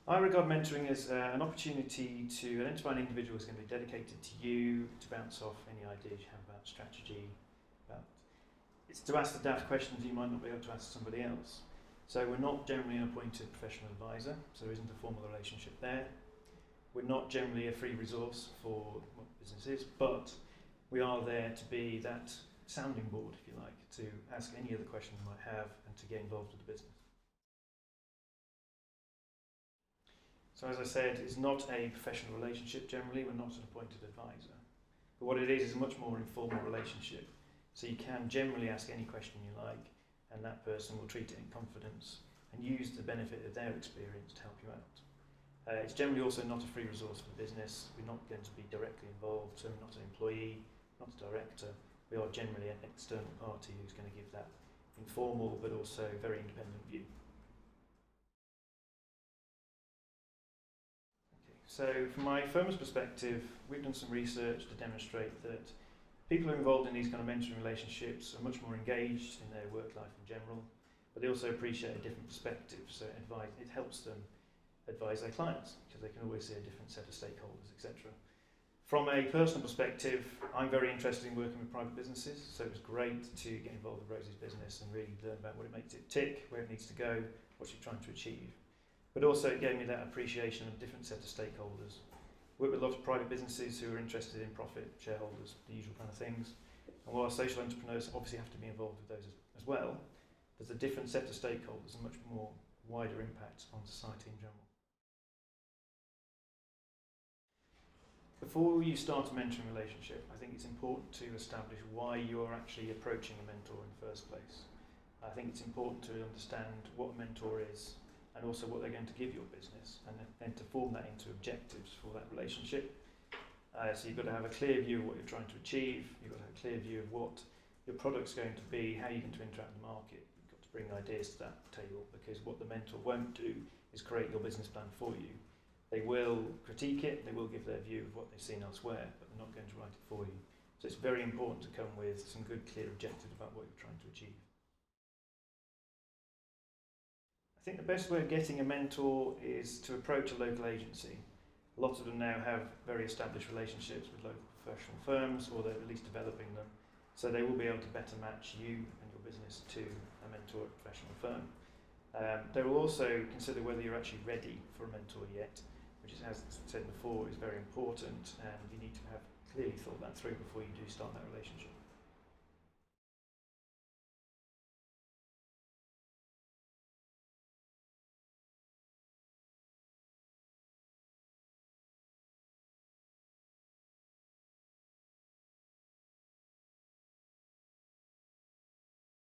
I regard mentoring as an opportunity to identify an individual who's going to be dedicated to you, to bounce off any ideas you have about strategy. It's to ask the daft questions you might not be able to ask somebody else. So we're not generally an appointed professional advisor, so there isn't a formal relationship there. We're not generally a free resource for what business is, but we are there to be that sounding board, if you like, to ask any other questions you might have and to get involved with the business. So as I said, it's not a professional relationship generally, we're not an appointed advisor. But what it is a much more informal relationship. So you can generally ask any question you like, and that person will treat it in confidence and use the benefit of their experience to help you out. It's generally also not a free resource for the business. We're not going to be directly involved, so we're not an employee, not a director. We are generally an external party who's going to give that informal but also very independent view. So from my firm's perspective, we've done some research to demonstrate that people who are involved in these kind of mentoring relationships are much more engaged in their work life in general, but they also appreciate a different perspective, so it helps them advise their clients because they can always see a different set of stakeholders, etc. From a personal perspective, I'm very interested in working with private businesses, so it was great to get involved with Rosie's business and really learn about what it makes it tick, where it needs to go, what she's trying to achieve. But also it gave me that appreciation of a different set of stakeholders. Work with a lot of private businesses who are interested in profit, shareholders, the usual kind of things. And while social entrepreneurs obviously have to be involved with those as well, there's a different set of stakeholders and much more wider impact on society in general. Before you start a mentoring relationship, I think it's important to establish why you're actually approaching a mentor in the first place. I think it's important to understand what a mentor is, and also what they're going to give your business, and then to form that into objectives for that relationship. So you've got to have a clear view of what you're trying to achieve, you've got to have a clear view of what your product's going to be, how you're going to interact with the market. You've got to bring ideas to that table, because what the mentor won't do is create your business plan for you. They will critique it, they will give their view of what they've seen elsewhere, but they're not going to write it for you. So it's very important to come with some good, clear objectives about what you're trying to achieve. I think the best way of getting a mentor is to approach a local agency. A lot of them now have very established relationships with local professional firms, or they're at least developing them, so they will be able to better match you and your business to a mentor at a professional firm. They will also consider whether you're actually ready for a mentor yet, which is, as I said before, is very important, and you need to have clearly thought that through before you do start that relationship.